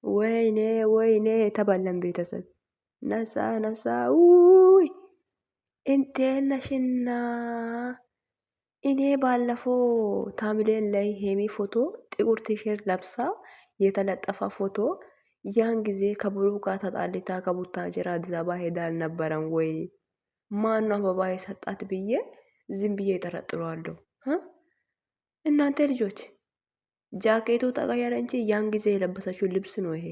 ወይኔ ወይኔ ተባለን ቤተሰብ ነሳ ነሳ ውይ እንዴት ነሽና እኔ ባለፈው ታምሌን ላይ ሄሚ ፎቶ ጥቁር ቲሸርት ለብሳ የተለጠፈ ፎቶ ያን ጊዜ ከብሩክ ጋር ተጣልታ ከቡታጅራ አዲስ አበባ ሄዳ አልነበረም ወይ? ማን አበባ የሰጣት ብዬ ዝም ብዬ እጠረጥረዋለሁ። እናንተ ልጆች ጃኬቱ ተቀየረ እንጂ ያን ጊዜ የለበሰችው ልብስ ነው ይሄ።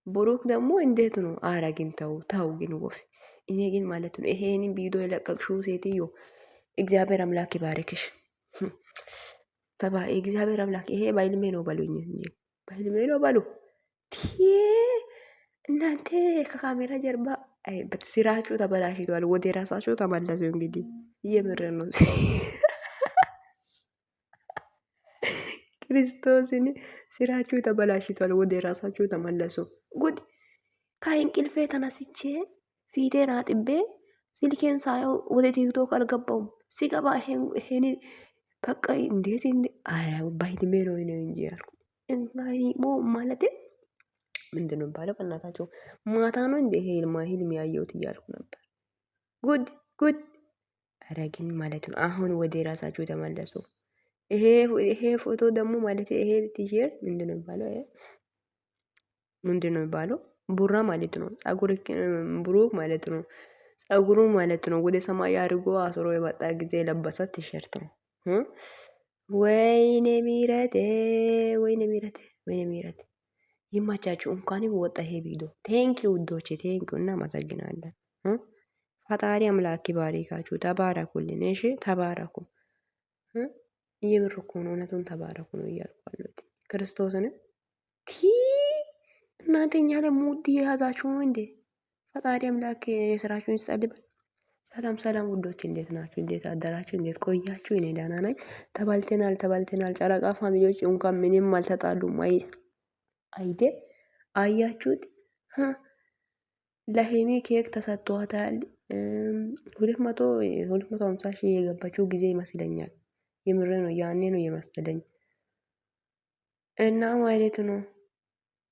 ብሩክ ደግሞ እንዴት ነው? አረ ግን ተው ተው ግን ወፍ እኔ ግን ማለት ነው ይሄንን ቪዲዮ የለቀቅሽው ሴትዮ እግዚአብሔር አምላክ ይባርክሽ። እግዚአብሔር አምላክ ይሄ በህልሜ ነው በሉኝ እንጂ በህልሜ ነው በሉ። እናንተ ከካሜራ ጀርባ ስራችሁ ተበላሽቷል። ወደ ራሳችሁ ተመለሱ። እንግዲህ እየምር ነው ክርስቶስን ስራችሁ ተበላሽቷል። ወደ ራሳችሁ ተመለሱ። ጉድ ከእንቅልፌ ተነስቼ ፊቴን አጥቤ ስልኬን ሳየው ወደ ቲክቶክ አልገባውም። ሲገባ ይሄን በቃ እንዴት አረ በህልሜ ነው እንጂ ያልኩት እንጋይሞ ማለት ምንድነው ባለው በእናታቸው ማታ ነው እንደ ህልም ያየሁት እያልኩ ነበር። ጉድ ጉድ አረ ግን ማለት ነው አሁን ወደ ራሳቸው ተመለሱ። ይሄ ፎቶ ደግሞ ማለት ይሄ ቲሸርት ምንድነው ባለው ምንድነው ባለው ቡራ ማለት ነው። ጸጉር ብሩክ ማለት ነው። ጸጉሩ ማለት ነው ወደ ሰማይ አድርጎ አስሮ የመጣ ጊዜ የለበሰት ቲሸርት ነው። ወይኔ ምህረቴ ወይኔ ምህረቴ ወይኔ ምህረቴ ይማቻችሁ። እንኳንም ወጣ ይሄ ቪዲዮ። ቴንኪው ውዶቼ ቴንኪው እናመሰግናለን። ፈጣሪ አምላክ ይባርካችሁ። ተባረኩልን። እሺ ተባረኩ። የምር እኮ ነው እውነቱን ተባረኩ ነው እያልኩ ያለሁት ክርስቶስን እናንተ እኛ ላይ ሙድ የያዛችሁ ነው እንዴ? ፈጣሪ አምላክ የስራችሁን ይስጠልበል። ሰላም ሰላም ውዶች እንዴት ናችሁ? እንዴት አደራችሁ? እንዴት ቆያችሁ? እኔ ደህና ነኝ። ተባልተናል። ጨረቃ ፋሚሊዎች እንኳን ምንም አልተጣሉም። አይዴ አያችሁት? ለሄሚ ኬክ ተሰጥቷታል። 250 ሺህ የገባችው ጊዜ ይመስለኛል። የምር ነው ያኔ ነው የመሰለኝ እና ማለት ነው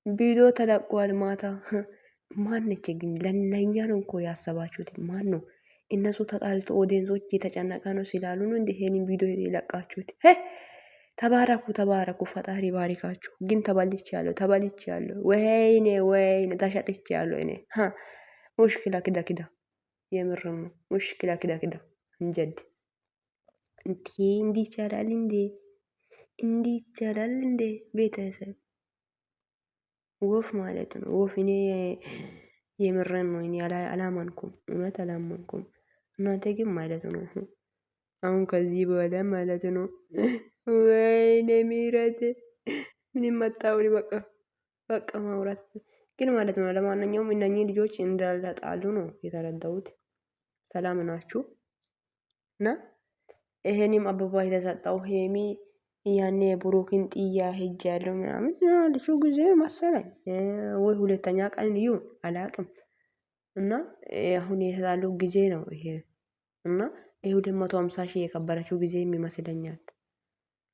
ቪዲዮ ተለቋል ማታ። ማነች ግን ለኛ ነው እኮ ያሰባችሁት? ማን ነው? እነሱ ተጣልቶ ኦዲየንሶች የተጨነቀ ነው ስላሉ ነው እንደ ይሄንን ቪዲዮ የለቃችሁት? ተባረኩ ፈጣሪ ባሪካችሁ። ግን ተበልቻለሁ። ወይኔ ተሸጥቻለሁ እኔ ሙሽኪላ ክዳ የምር ነው ሙሽኪላ ክዳ እንጀድ እንዲህ ይቻላል እንዴ? እንዲህ ይቻላል እንዴ? ቤተሰብ ወፍ ማለት ነው ወፍ። እኔ የምረን ነው እኔ አላመንኩም፣ እውነት አላመንኩም። እናንተ ግን ማለት ነው አሁን ከዚህ በኋላ ማለት ነው ወይኔ ምህረት ምንም መጣው በቃ ማውራት ግን ማለት ነው። ለማንኛውም እነኚህ ልጆች እንዳልተጣሉ ነው የተረዳሁት። ሰላም ናችሁ እና ይሄንም አበባ የተሰጠው ሄሚ ያኔ ብሩክን ጥያ ሄጅ ያለው ምናምን ያለችው ጊዜ መሰለኝ ወይ ሁለተኛ ቀን ይሁን አላቅም። እና አሁን የተጣለው ጊዜ ነው ይሄ እና ይሄ 250 ሺህ የከበረችው ጊዜ ይመስለኛል።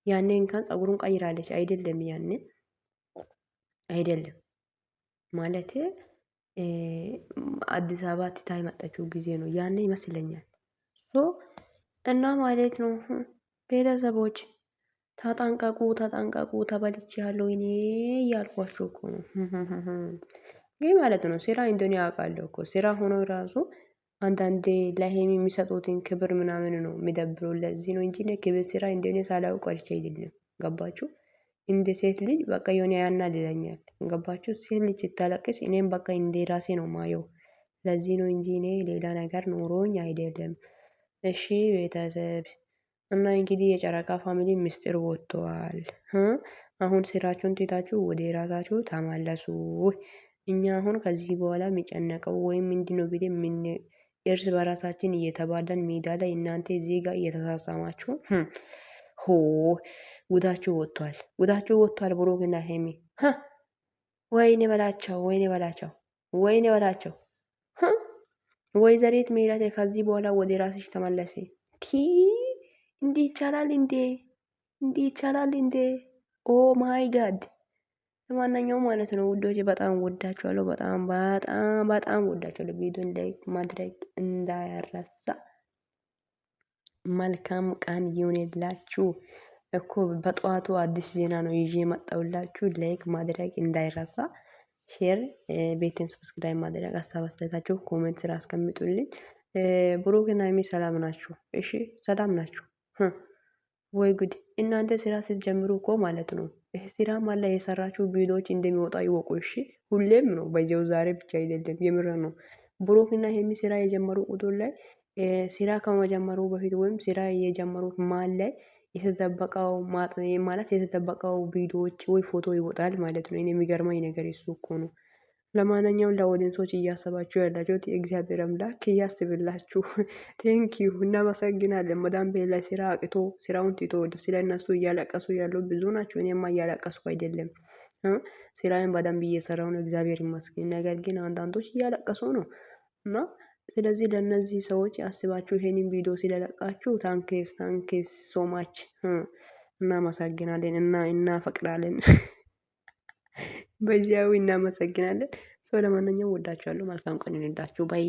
ያኔ እንኳን ጸጉሩን ቀይራለች አይደለም? ያኔ አይደለም ማለት አዲስ አበባ ትታ የመጣችው ጊዜ ነው ያኔ ይመስለኛል። እና ማለት ነው ቤተሰቦች ተጠንቀቁ ተበልቻለሁ እኔ እያልኳችሁ እኮ ነው። ግን ማለት ነው ስራ እንደሆነ ያውቃለሁ እኮ ስራ ሆኖ ራሱ አንዳንዴ ለሄሚ የሚሰጡትን ክብር ምናምን ነው የሚደብረው። ለዚህ ነው እንጂ ክብር ስራ እንደሆነ ሳላውቅ ቀርቼ አይደለም። ገባችሁ? እንደ ሴት ልጅ በቃ የሆነ ያናድደኛል። ገባችሁ? ሴት ልጅ ስታለቅስ እኔም በቃ እንደ ራሴ ነው ማየው። ለዚህ ነው እንጂ እኔ ሌላ ነገር ኖሮኝ አይደለም። እሺ ቤተሰብ እና እንግዲህ የጨረቃ ፋሚሊ ምስጢር ወጥቷል። አሁን ስራችሁን ትታችሁ ወደ ራሳችሁ ተመለሱ። እኛ አሁን ከዚህ በኋላ የሚጨነቀው ወይም ምንድነው ቢል ምን እርስ በራሳችን እየተባለን ሜዳ ላይ እናንተ እዚህ ጋር እየተሳሳማችሁ ጉዳችሁ ወጥቷል። ብሩክና ሄሚ ወይኔ በላቸው ወይዘሪት ሜላት ከዚህ በኋላ ወደ ራስሽ ተመለሲ። እንዲህ ይቻላል እንዴ? ኦ ማይ ጋድ ለማንኛውም ማለት ነው ውዶች በጣም ወዳችኋለሁ። በጣም በጣም በጣም ወዳችኋለሁ። ቪዲዮን ላይክ ማድረግ እንዳይረሳ። መልካም ቀን ይሁንላችሁ። እኮ በጠዋቱ አዲስ ዜና ነው ይዤ የመጣሁላችሁ። ላይክ ማድረግ እንዳይረሳ። ሼር፣ ቤቴን ሰብስክራይብ ማድረግ፣ ሀሳብ አስተያየታችሁ ኮሜንት ስራ አስቀምጡልኝ። ብሩክና ሀይሚ ሰላም ናችሁ? እሺ ሰላም ናችሁ? ወይ ጉድ! እናንተ ስራ ስትጀምሩ እኮ ማለት ነው ስራ ማላ የሰራችሁ ቪዲዮዎች እንደሚወጣ ይወቁ። እሺ ሁሌም ነው በዚያው ዛሬ ብቻ አይደለም፣ የምር ነው። ብሩክና ሀይሚ ስራ የጀመሩ ቁጥር ላይ ስራ ከመጀመሩ በፊት ወይም ስራ የጀመሩት መሀል ላይ የተጠበቀው ማለት የተጠበቀው ቪዲዮዎች ወይ ፎቶ ይወጣል ማለት ነው። እኔ የሚገርመኝ ነገር እሱ እኮ ነው። ለማንኛውም ለኦዲየንሶች እያሰባችሁ ያላችሁት የእግዚአብሔር አምላክ እያስብላችሁ። ቴንኪዩ እናመሰግናለን። መዳም ቤት ላይ ስራ አቅቶ ስራውን ትቶ ስለ እነሱ እያለቀሱ ያሉ ብዙ ናቸው። እኔማ እያለቀስኩ አይደለም፣ ስራዬን በደንብ እየሰራው ነው፣ እግዚአብሔር ይመስገን። ነገር ግን አንዳንዶች እያለቀሱ ነው እና ስለዚህ ለእነዚህ ሰዎች አስባችሁ ይሄንን ቪዲዮ ስለለቃችሁ ታንኬስ ሶማች እናመሰግናለን እና እናፈቅራለን። በዚያው እናመሰግናለን። ሰው ለማንኛውም ወዳችኋለሁ። መልካም ቀን ይሁንላችሁ። ባይ